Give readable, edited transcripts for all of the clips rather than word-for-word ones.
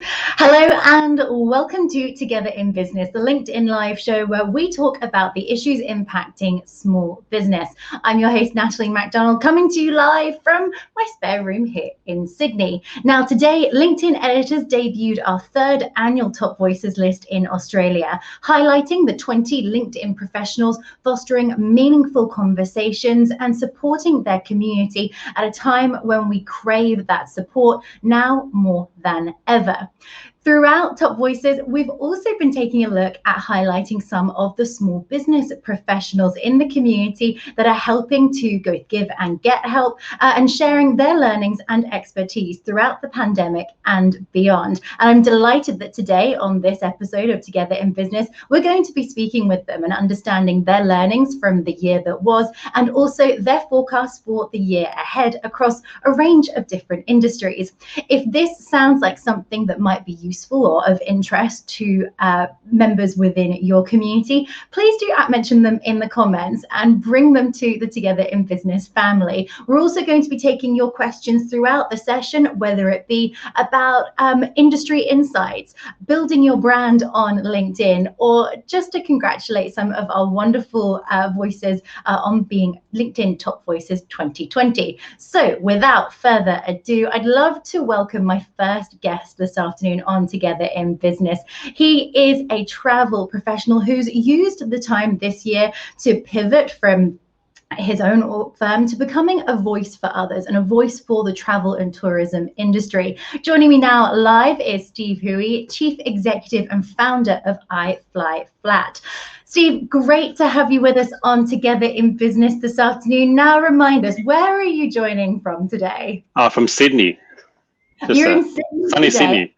Hello and welcome to Together in Business, the LinkedIn live show where we talk about the issues impacting small business. I'm your host, Natalie MacDonald, coming to you live from my spare room here in Sydney. Now, today, LinkedIn editors debuted our third annual Top Voices list in Australia, highlighting the 20 LinkedIn professionals fostering meaningful conversations and supporting their community at a time when we crave that support now more than ever. Throughout Top Voices, we've also been taking a look at highlighting some of the small business professionals in the community that are helping to go give and get help and sharing their learnings and expertise throughout the pandemic and beyond. And I'm delighted that today on this episode of Together in Business, we're going to be speaking with them and understanding their learnings from the year that was and also their forecast for the year ahead across a range of different industries. If this sounds like something that might be useful or of interest to members within your community, please do mention them in the comments and bring them to the Together in Business family. We're also going to be taking your questions throughout the session, whether it be about industry insights, building your brand on LinkedIn, or just to congratulate some of our wonderful voices on being LinkedIn Top Voices 2020. So without further ado, I'd love to welcome my first guest this afternoon on Together in Business. He is a travel professional who's used the time this year to pivot from his own firm to becoming a voice for others and a voice for the travel and tourism industry. Joining me now live is Steve Huey, Chief Executive and founder of I Fly Flat. Steve, great to have you with us on Together in Business this afternoon. Now remind us, where are you joining from today? From Sydney. You're in Sydney sunny today. Sydney.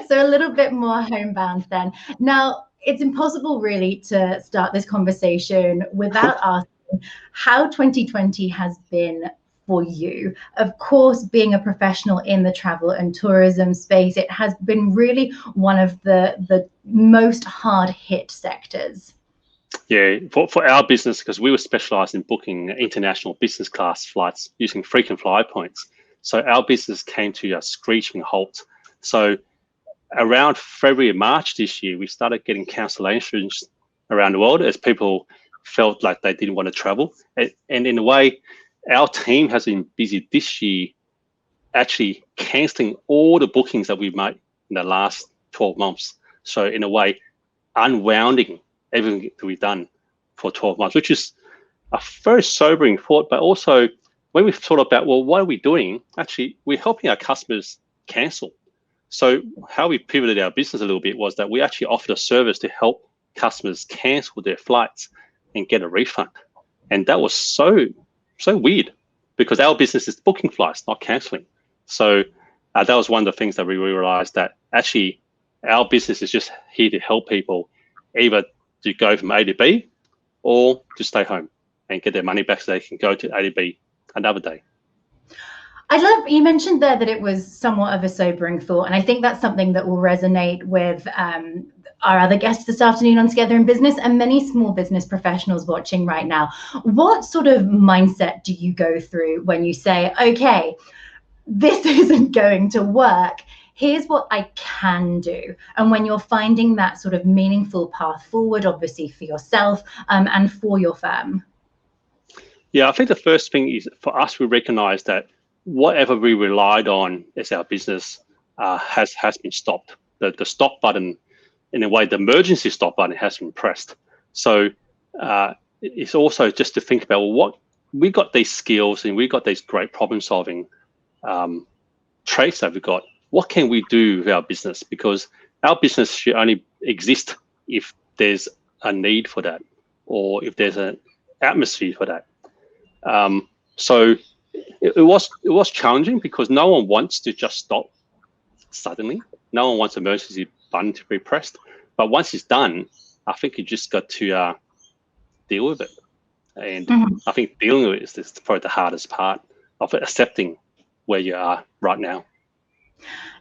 So a little bit more homebound then. Now, it's impossible really to start this conversation without asking how 2020 has been for you. Of course, being a professional in the travel and tourism space, it has been really one of the most hard hit sectors. Yeah, for our business, because we were specialised in booking international business class flights using frequent flyer points. So our business came to a screeching halt. So around February, March this year, we started getting cancellations around the world as people felt like they didn't want to travel. And in a way, our team has been busy this year actually cancelling all the bookings that we've made in the last 12 months. So in a way, unwounding everything that we've done for 12 months, which is a very sobering thought, but also when we thought about, well, what are we doing? Actually, we're helping our customers cancel. So how we pivoted our business a little bit was that we actually offered a service to help customers cancel their flights and get a refund. And that was so weird because our business is booking flights, not canceling. So that was one of the things that we realized, that actually our business is just here to help people either to go from A to B or to stay home and get their money back so they can go to A to B another day. You mentioned there that it was somewhat of a sobering thought, and I think that's something that will resonate with our other guests this afternoon on Together in Business and many small business professionals watching right now. What sort of mindset do you go through when you say, okay, this isn't going to work, here's what I can do? And when you're finding that sort of meaningful path forward, obviously for yourself and for your firm? Yeah, I think the first thing is for us, we recognize that whatever we relied on as our business has been stopped. The stop button, in a way, the emergency stop button has been pressed. So it's also just to think about, well, what we got these skills and we got these great problem solving traits that we got. What can we do with our business? Because our business should only exist if there's a need for that or if there's an atmosphere for that. So it was challenging because no one wants to just stop suddenly. No one wants emergency button to be pressed. But once it's done, I think you just got to deal with it. And I think dealing with it is probably the hardest part of it, accepting where you are right now.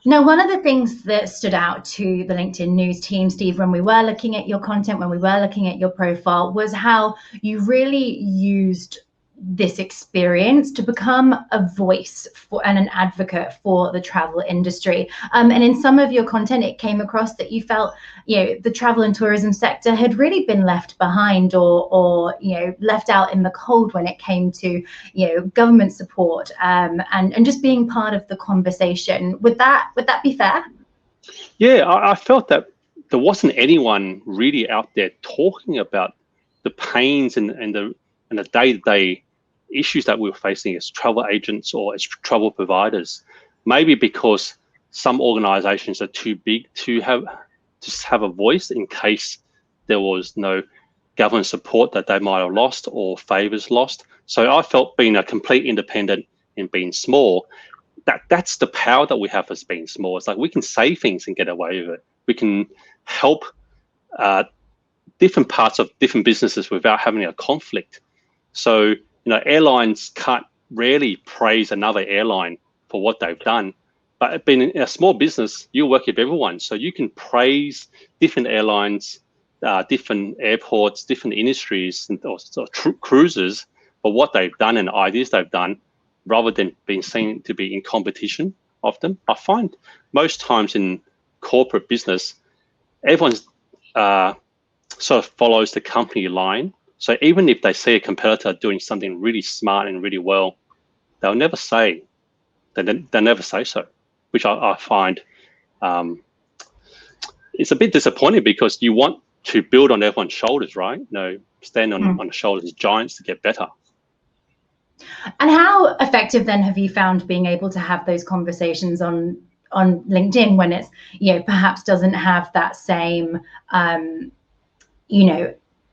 Now, one of the things that stood out to the LinkedIn News team, Steve, when we were looking at your content, when we were looking at your profile, was how you really used this experience to become a voice for and an advocate for the travel industry. And in some of your content, it came across that you felt, the travel and tourism sector had really been left behind or left out in the cold when it came to, government support and just being part of the conversation. Would that be fair? Yeah, I felt that there wasn't anyone really out there talking about the pains and the day-to-day issues that we were facing as travel agents or as travel providers. Maybe because some organizations are too big to have a voice in case there was no government support that they might have lost or favors lost. So I felt being a complete independent and being small, that's the power that we have as being small. It's like we can say things and get away with it. We can help different parts of different businesses without having a conflict. So, airlines can't rarely praise another airline for what they've done. But being a small business, you work with everyone. So you can praise different airlines, different airports, different industries, or cruises for what they've done and ideas they've done, rather than being seen to be in competition of them. I find most times in corporate business, everyone's sort of follows the company line. So even if they see a competitor doing something really smart and really well, they'll never say so, which I find it's a bit disappointing, because you want to build on everyone's shoulders, right? Stand on the shoulders of giants to get better. And how effective then have you found being able to have those conversations on LinkedIn when it's, perhaps doesn't have that same,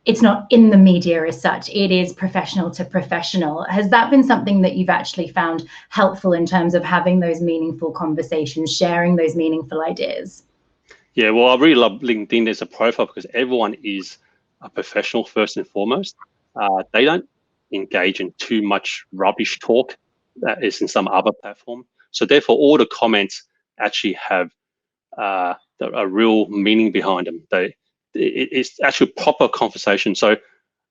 it's not in the media as such, it is professional to professional. Has that been something that you've actually found helpful in terms of having those meaningful conversations, sharing those meaningful ideas? Yeah, well, I really love LinkedIn as a profile because everyone is a professional first and foremost. They don't engage in too much rubbish talk that is in some other platform. So therefore, all the comments actually have a real meaning behind them. It's actually proper conversation. So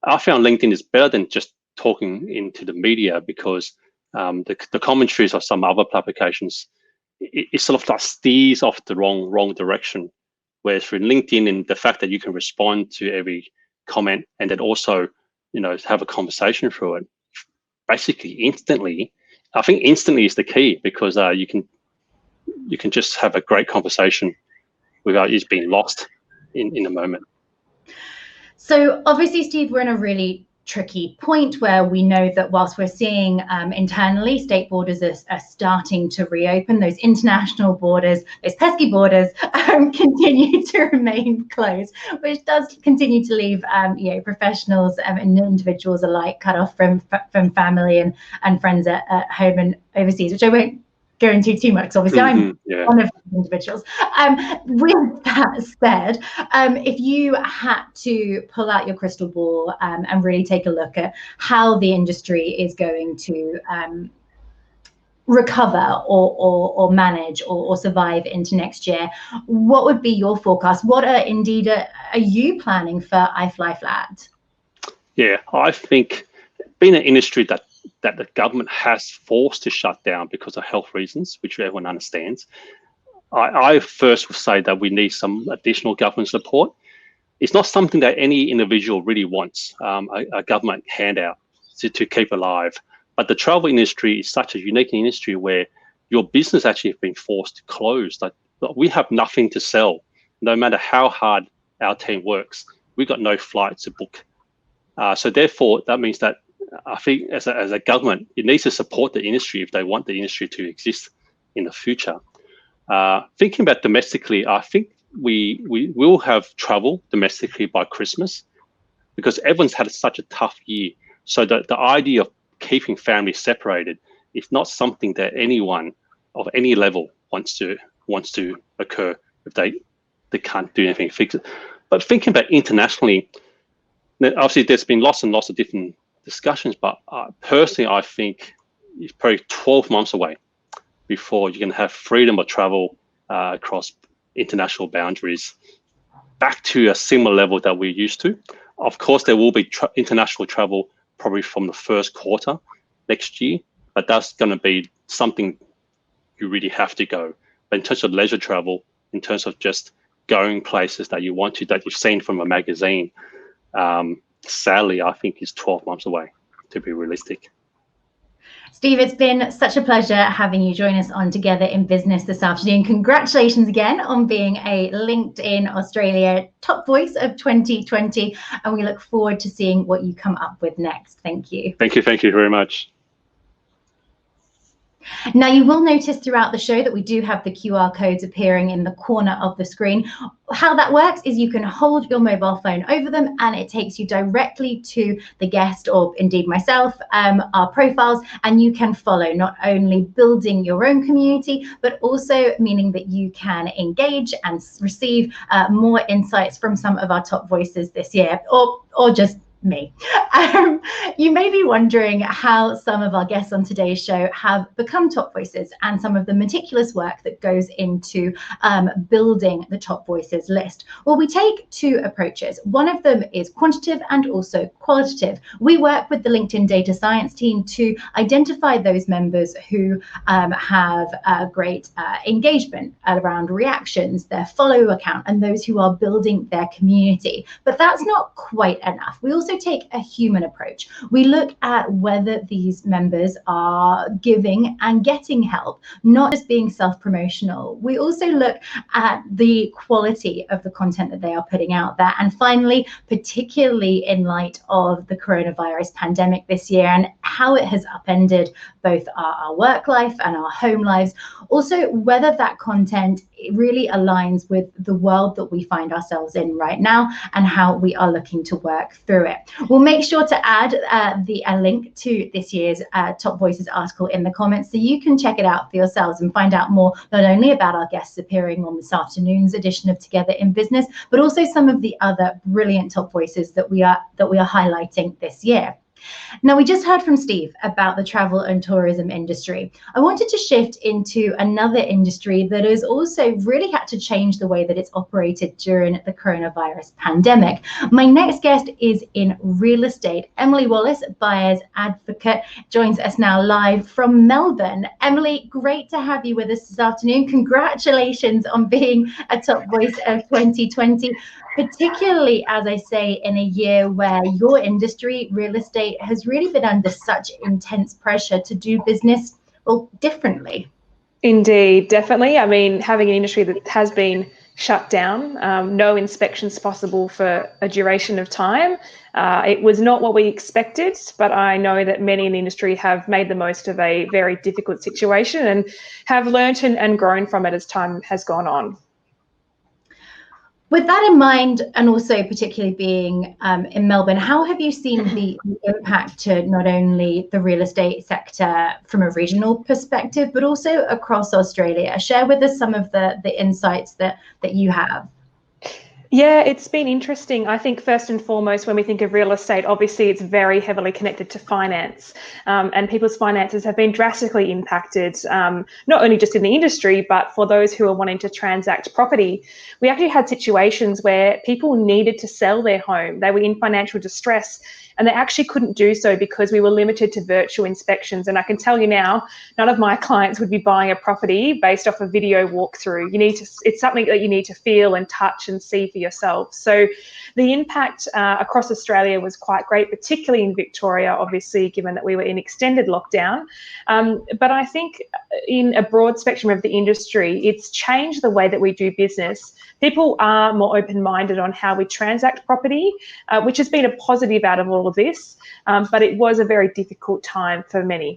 I found LinkedIn is better than just talking into the media, because the commentaries of some other publications, it sort of like steers off the wrong direction. Whereas for LinkedIn, and the fact that you can respond to every comment and then also, have a conversation through it, basically instantly. I think instantly is the key, because you can just have a great conversation without just being lost in a moment. So obviously, Steve, we're in a really tricky point where we know that whilst we're seeing internally state borders are starting to reopen, those international borders, those pesky borders, continue to remain closed, which does continue to leave professionals and individuals alike cut off from family and friends at home and overseas, which I won't go into too much, because obviously I'm one of those individuals. With that said, if you had to pull out your crystal ball and really take a look at how the industry is going to recover or manage or survive into next year, what would be your forecast? What are you planning for iFly Flat? Yeah, I think being an industry that the government has forced to shut down because of health reasons, which everyone understands, I first would say that we need some additional government support. It's not something that any individual really wants, a government handout to keep alive. But the travel industry is such a unique industry where your business actually has been forced to close. Like, we have nothing to sell. No matter how hard our team works, we've got no flights to book. So therefore, that means that I think as a government, it needs to support the industry if they want the industry to exist in the future. Thinking about domestically, I think we will have travel domestically by Christmas, because everyone's had such a tough year. So the idea of keeping families separated is not something that anyone of any level wants to occur if they can't do anything to fix it. But thinking about internationally, obviously there's been lots and lots of different discussions, but personally I think it's probably 12 months away before you can have freedom of travel across international boundaries back to a similar level that we're used to. Of course, there will be international travel probably from the first quarter next year, but that's going to be something you really have to go. But in terms of leisure travel, in terms of just going places that you want to, that you've seen from a magazine, sadly, I think is 12 months away, to be realistic. Steve, it's been such a pleasure having you join us on Together in Business this afternoon. Congratulations again on being a LinkedIn Australia Top Voice of 2020, and we look forward to seeing what you come up with next. Thank you. Thank you very much. Now, you will notice throughout the show that we do have the QR codes appearing in the corner of the screen. How that works is you can hold your mobile phone over them and it takes you directly to the guest, or indeed myself, our profiles, and you can follow, not only building your own community, but also meaning that you can engage and receive more insights from some of our top voices this year, or just me. You may be wondering how some of our guests on today's show have become top voices and some of the meticulous work that goes into building the top voices list. Well, we take two approaches. One of them is quantitative and also qualitative. We work with the LinkedIn data science team to identify those members who have great engagement around reactions, their follow account, and those who are building their community. But that's not quite enough. We also take a human approach. We look at whether these members are giving and getting help, not just being self-promotional. We also look at the quality of the content that they are putting out there. And finally, particularly in light of the coronavirus pandemic this year and how it has upended both our work life and our home lives, also whether that content really aligns with the world that we find ourselves in right now and how we are looking to work through it. We'll make sure to add a link to this year's Top Voices article in the comments so you can check it out for yourselves and find out more, not only about our guests appearing on this afternoon's edition of Together in Business, but also some of the other brilliant top voices that we are highlighting this year. Now, we just heard from Steve about the travel and tourism industry. I wanted to shift into another industry that has also really had to change the way that it's operated during the coronavirus pandemic. My next guest is in real estate. Emily Wallace, buyer's advocate, joins us now live from Melbourne. Emily, great to have you with us this afternoon. Congratulations on being a top voice of 2020. Particularly, as I say, in a year where your industry, real estate, has really been under such intense pressure to do business, well, differently. Indeed, definitely. I mean, having an industry that has been shut down, no inspections possible for a duration of time. It was not what we expected, but I know that many in the industry have made the most of a very difficult situation and have learnt and grown from it as time has gone on. With that in mind, and also particularly being in Melbourne, how have you seen the impact to not only the real estate sector from a regional perspective, but also across Australia? Share with us some of the insights that you have. Yeah, it's been interesting. I think first and foremost, when we think of real estate, obviously it's very heavily connected to finance, and people's finances have been drastically impacted, not only just in the industry, but for those who are wanting to transact property. We actually had situations where people needed to sell their home. They were in financial distress and they actually couldn't do so because we were limited to virtual inspections. And I can tell you now, none of my clients would be buying a property based off a video walkthrough. It's something that you need to feel and touch and see for yourself. So the impact across Australia was quite great, particularly in Victoria, obviously, given that we were in extended lockdown. But I think in a broad spectrum of the industry, it's changed the way that we do business. People are more open-minded on how we transact property, which has been a positive out of all of this, but it was a very difficult time for many.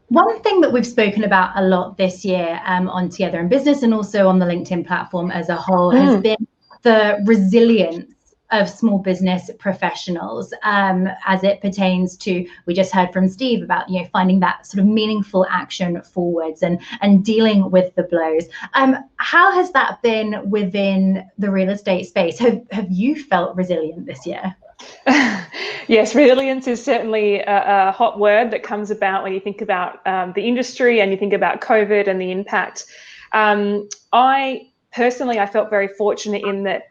One thing that we've spoken about a lot this year on Together in Business and also on the LinkedIn platform as a whole has been the resilience of small business professionals as it pertains to, we just heard from Steve about, finding that sort of meaningful action forwards and dealing with the blows. How has that been within the real estate space? Have you felt resilient this year? Yes, resilience is certainly a hot word that comes about when you think about the industry and you think about COVID and the impact. I felt very fortunate in that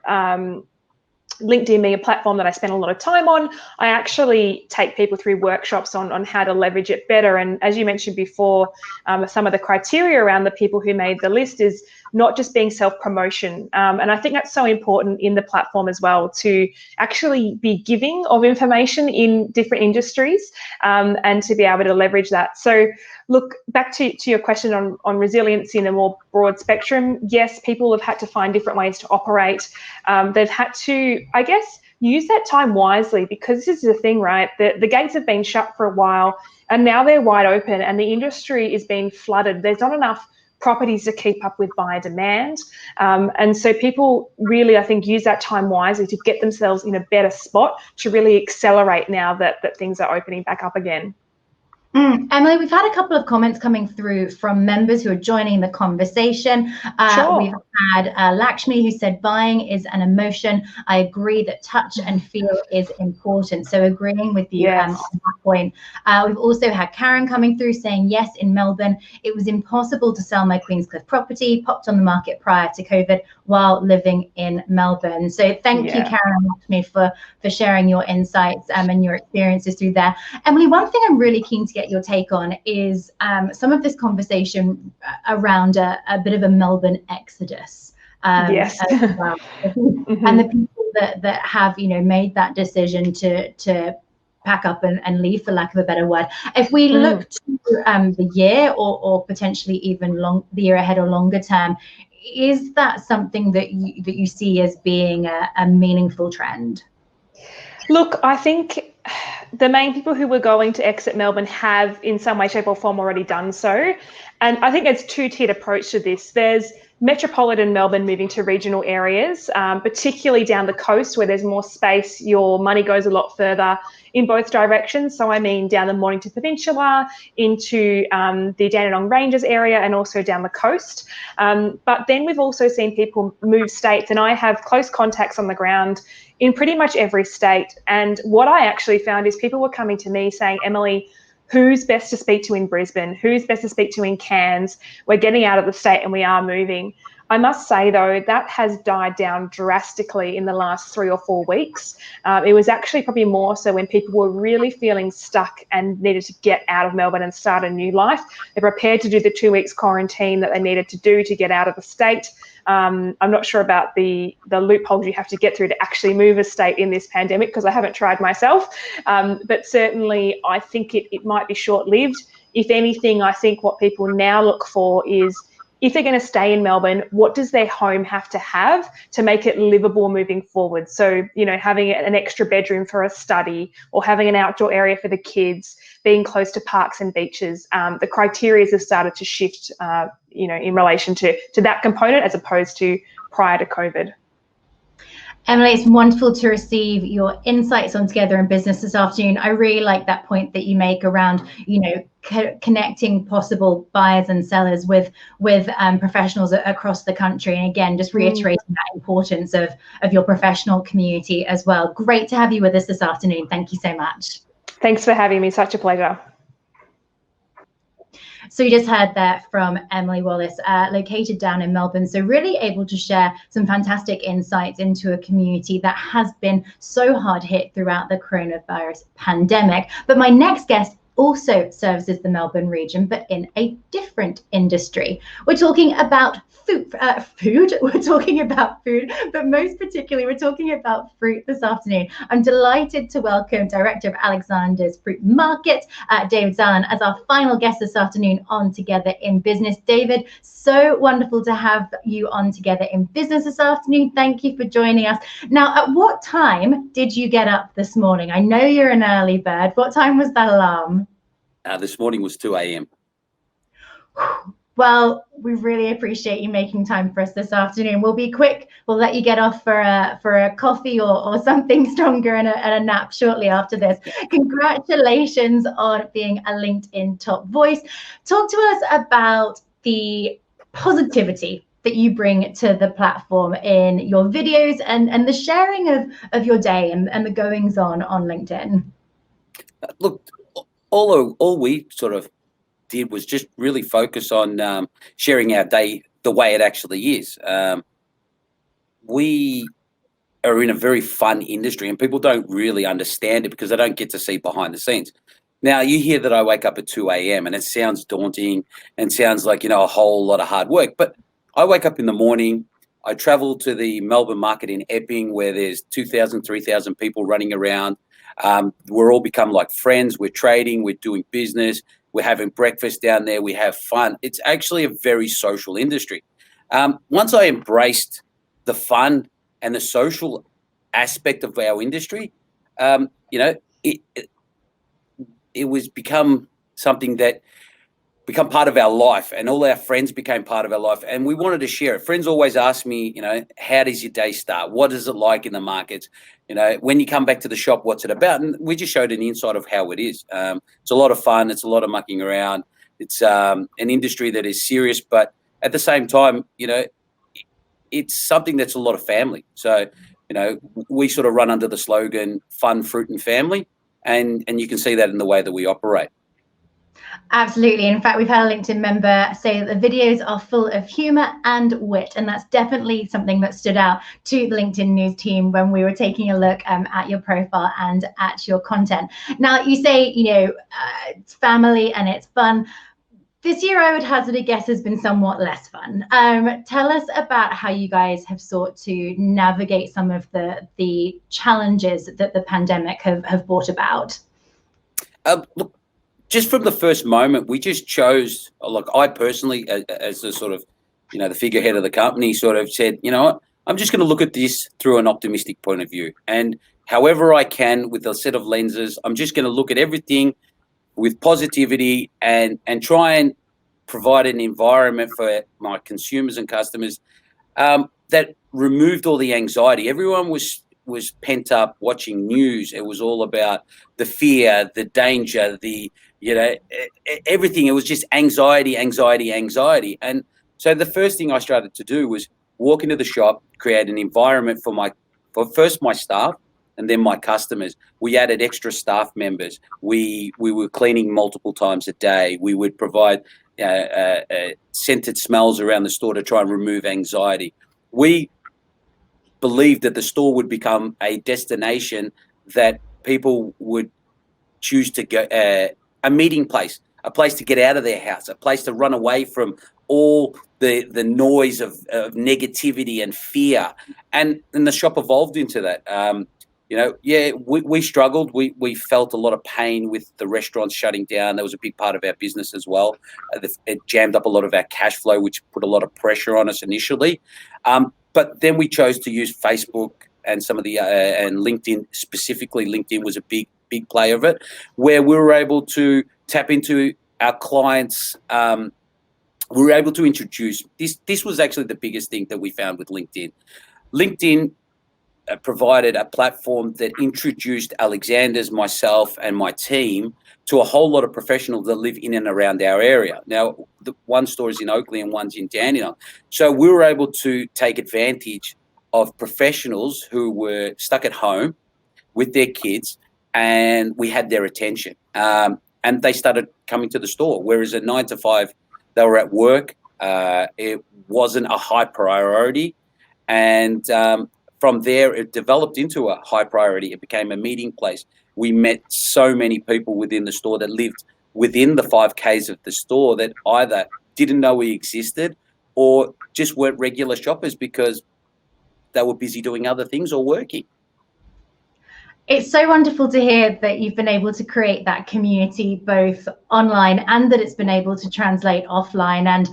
LinkedIn being a platform that I spend a lot of time on, I actually take people through workshops on how to leverage it better. And as you mentioned before, some of the criteria around the people who made the list is not just being self-promotion. And I think that's so important in the platform as well, to actually be giving of information in different industries, and to be able to leverage that. So look, back to your question on resilience in a more broad spectrum. Yes, people have had to find different ways to operate. They've had to, I guess, use that time wisely, because this is the thing, right? The gates have been shut for a while and now they're wide open and the industry is being flooded. There's not enough properties to keep up with buyer demand. And so people really, I think, use that time wisely to get themselves in a better spot to really accelerate now that things are opening back up again. Emily, we've had a couple of comments coming through from members who are joining the conversation. Sure. We've had Lakshmi, who said buying is an emotion. I agree that touch and feel is important. So agreeing with you Yes. on that point. We've also had Karen coming through saying, yes, in Melbourne, it was impossible to sell my Queenscliff property, popped on the market prior to COVID while living in Melbourne. So thank you, Karen and Lakshmi, for sharing your insights and your experiences through there. Emily, one thing I'm really keen to get your take on is some of this conversation around a bit of a Melbourne exodus. Yes. As well. And the people that have, made that decision to pack up and leave, for lack of a better word. If we look to the year or potentially even the year ahead or longer term, is that something that you see as being a meaningful trend? Look, I think the main people who were going to exit Melbourne have in some way, shape or form already done so. And I think there's two-tiered approach to this. There's metropolitan Melbourne moving to regional areas, particularly down the coast where there's more space. Your money goes a lot further in both directions. So I mean down the Mornington Peninsula into the Dandenong Ranges area and also down the coast. But then we've also seen people move states, and I have close contacts on the ground in pretty much every state. And what I actually found is people were coming to me saying, Emily, who's best to speak to in Brisbane? Who's best to speak to in Cairns? We're getting out of the state and we are moving. I must say, though, that has died down drastically in the last 3 or 4 weeks. It was actually probably more so when people were really feeling stuck and needed to get out of Melbourne and start a new life. They're prepared to do the 2 weeks quarantine that they needed to do to get out of the state. I'm not sure about the loopholes you have to get through to actually move a state in this pandemic, because I haven't tried myself. But certainly I think it might be short-lived. If anything, I think what people now look for is, if they're going to stay in Melbourne, what does their home have to make it livable moving forward? So, having an extra bedroom for a study, or having an outdoor area for the kids, being close to parks and beaches. The criteria have started to shift, in relation to that component as opposed to prior to COVID. Emily, it's wonderful to receive your insights on Together in Business this afternoon. I really like that point that you make around, connecting possible buyers and sellers with professionals across the country. And again, just reiterating that importance of your professional community as well. Great to have you with us this afternoon. Thank you so much. Thanks for having me. Such a pleasure. So you just heard that from Emily Wallace, located down in Melbourne. So really able to share some fantastic insights into a community that has been so hard hit throughout the coronavirus pandemic. But my next guest also services the Melbourne region, but in a different industry. We're talking about food. We're talking about food, but most particularly, we're talking about fruit this afternoon. I'm delighted to welcome Director of Alexander's Fruit Market, David Zahlan, as our final guest this afternoon on Together in Business. David, so wonderful to have you on Together in Business this afternoon. Thank you for joining us. Now, at what time did you get up this morning? I know you're an early bird. What time was that alarm? This morning was 2 a.m. Well, we really appreciate you making time for us this afternoon. We'll be quick. We'll let you get off for a coffee or something stronger and a nap shortly after this. Congratulations on being a LinkedIn top voice. Talk to us about the positivity that you bring to the platform in your videos and the sharing of your day and the goings on LinkedIn. Look, all we sort of did was just really focus on sharing our day the way it actually is. We are in a very fun industry, and people don't really understand it because they don't get to see behind the scenes. Now, you hear that I wake up at 2 a.m. and it sounds daunting and sounds like, a whole lot of hard work. But I wake up in the morning, I travel to the Melbourne market in Epping where there's 2,000, 3,000 people running around. We're all become like friends. We're trading, we're doing business, we're having breakfast down there, we have fun. It's actually a very social industry. Once I embraced the fun and the social aspect of our industry, it was become something that become part of our life, and all our friends became part of our life, and we wanted to share it. Friends always ask me, how does your day start? What is it like in the markets? When you come back to the shop, what's it about? And we just showed an insight of how it is. It's a lot of fun. It's a lot of mucking around. It's an industry that is serious, but at the same time, it's something that's a lot of family. So, we sort of run under the slogan, fun, fruit and family. And you can see that in the way that we operate. Absolutely. In fact, we've had a LinkedIn member say that the videos are full of humor and wit, and that's definitely something that stood out to the LinkedIn news team when we were taking a look at your profile and at your content. Now, you say, it's family and it's fun. This year, I would hazard a guess, has been somewhat less fun. Tell us about how you guys have sought to navigate some of the challenges that the pandemic have brought about. Look, just from the first moment, we just chose, like I personally, as the sort of, the figurehead of the company, sort of said, what, I'm just going to look at this through an optimistic point of view. And however I can, with a set of lenses, I'm just going to look at everything with positivity and try and provide an environment for my consumers and customers that removed all the anxiety. Everyone was pent up watching news. It was all about the fear, the danger, everything. It was just anxiety. And so the first thing I started to do was walk into the shop, create an environment for first my staff, and then my customers. We added extra staff members. We were cleaning multiple times a day. We would provide scented smells around the store to try and remove anxiety. We believed that the store would become a destination that people would choose to go, a meeting place, a place to get out of their house, a place to run away from all the noise of negativity and fear. And the shop evolved into that. We struggled. We felt a lot of pain with the restaurants shutting down. That was a big part of our business as well. It jammed up a lot of our cash flow, which put a lot of pressure on us initially. But then we chose to use Facebook and some of the and LinkedIn, specifically LinkedIn was a big player of it, where we were able to tap into our clients. We were able to introduce this. This was actually the biggest thing that we found with LinkedIn. LinkedIn provided a platform that introduced Alexander's, myself, and my team to a whole lot of professionals that live in and around our area. Now, the one store is in Oakleigh and one's in Dandenong. So we were able to take advantage of professionals who were stuck at home with their kids, and we had their attention. And they started coming to the store, whereas at 9 to 5, they were at work. It wasn't a high priority. And from there, it developed into a high priority. It became a meeting place. We met so many people within the store that lived within the 5Ks of the store that either didn't know we existed or just weren't regular shoppers because they were busy doing other things or working. It's so wonderful to hear that you've been able to create that community both online and that it's been able to translate offline and,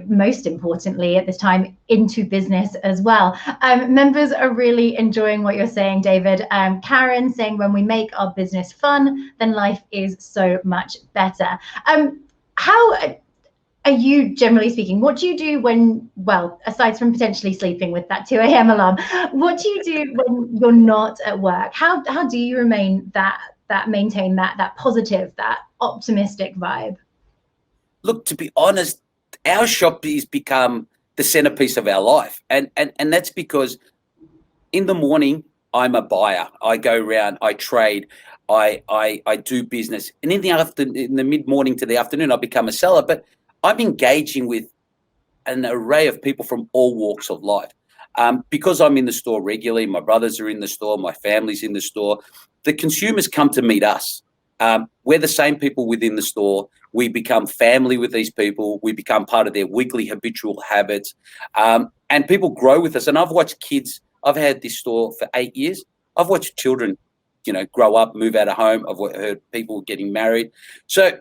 most importantly at this time, into business as well. Members are really enjoying what you're saying, David. Karen saying, when we make our business fun, then life is so much better. How are you, generally speaking, what do you do when, well, aside from potentially sleeping with that 2 a.m. alarm, what do you do when you're not at work? How do you remain maintain that positive, that optimistic vibe? Look, to be honest, our shop has become the centerpiece of our life. And that's because in the morning, I'm a buyer. I go around, I trade, I do business. And in the mid-morning to the afternoon, I become a seller. But I'm engaging with an array of people from all walks of life. Because I'm in the store regularly, my brothers are in the store, my family's in the store, the consumers come to meet us. We're the same people within the store. We become family with these people. We become part of their weekly habitual habits. And people grow with us. And I've watched kids, I've had this store for 8 years. I've watched children, grow up, move out of home. I've heard people getting married. So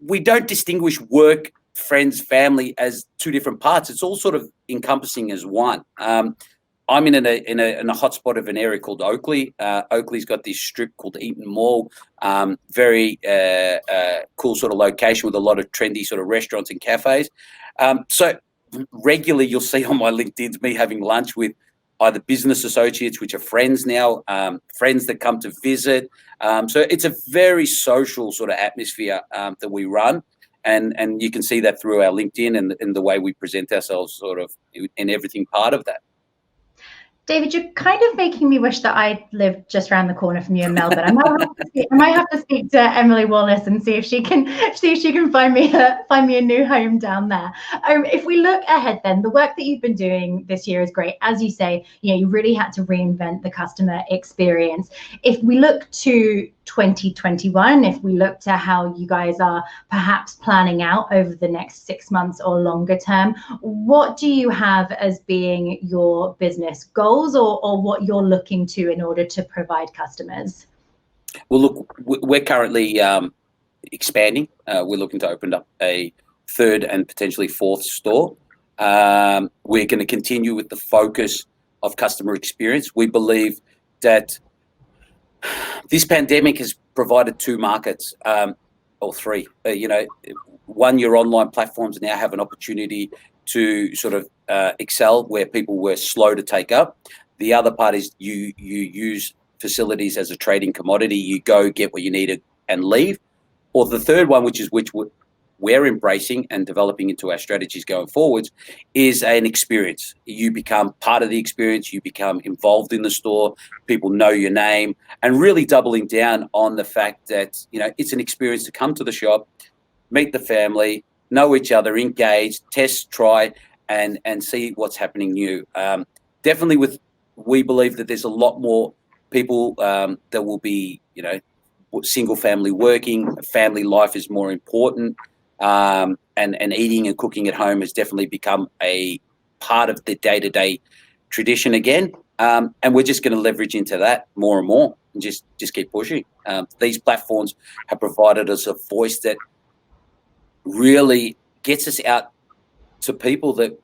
we don't distinguish work, friends, family as two different parts. It's all sort of encompassing as one. I'm in a hotspot of an area called Oakleigh. Oakleigh's got this strip called Eaton Mall, very cool sort of location with a lot of trendy sort of restaurants and cafes. So regularly you'll see on my LinkedIn me having lunch with either business associates, which are friends now, friends that come to visit. So it's a very social sort of atmosphere that we run. And you can see that through our LinkedIn and the way we present ourselves sort of in everything part of that. David, you're kind of making me wish that I lived just around the corner from you in Melbourne. I might have to speak to Emily Wallace and see if she can find me a new home down there. If we look ahead, then the work that you've been doing this year is great. As you say, you really had to reinvent the customer experience. If we look to 2021, if we look to how you guys are perhaps planning out over the next 6 months or longer term, what do you have as being your business goals or what you're looking to in order to provide customers? Well, look, we're currently expanding. We're looking to open up a third and potentially fourth store. We're going to continue with the focus of customer experience. We believe that this pandemic has provided two markets, or three. One, your online platforms now have an opportunity to sort of excel where people were slow to take up. The other part is you use facilities as a trading commodity. You go get what you need and leave. Or the third one, which we're embracing and developing into our strategies going forwards, is an experience. You become part of the experience, you become involved in the store, people know your name, and really doubling down on the fact that, it's an experience to come to the shop, meet the family, know each other, engage, test, try, and see what's happening new. Definitely we believe that there's a lot more people that will be, single family working, family life is more important. And eating and cooking at home has definitely become a part of the day-to-day tradition again. And we're just going to leverage into that more and more and just keep pushing. These platforms have provided us a voice that really gets us out to people that,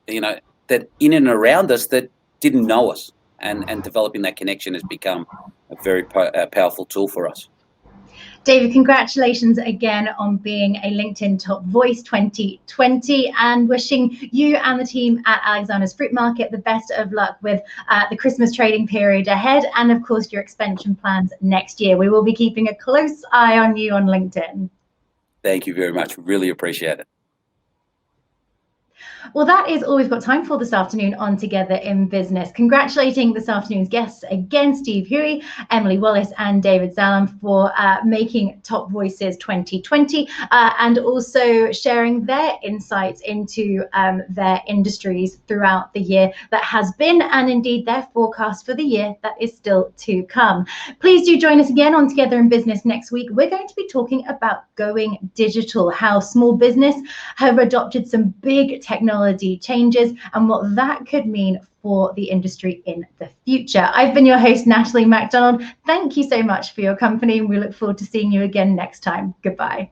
that in and around us that didn't know us. And developing that connection has become a very powerful tool for us. David, congratulations again on being a LinkedIn Top Voice 2020 and wishing you and the team at Alexander's Fruit Market the best of luck with the Christmas trading period ahead and, of course, your expansion plans next year. We will be keeping a close eye on you on LinkedIn. Thank you very much. Really appreciate it. Well, that is all we've got time for this afternoon on Together in Business. Congratulating this afternoon's guests again, Steve Huey, Emily Wallace and David Zahlan for making Top Voices 2020 and also sharing their insights into their industries throughout the year that has been and indeed their forecast for the year that is still to come. Please do join us again on Together in Business next week. We're going to be talking about going digital, how small business have adopted some big technology changes and what that could mean for the industry in the future. I've been your host, Natalie MacDonald. Thank you so much for your company, and we look forward to seeing you again next time. Goodbye.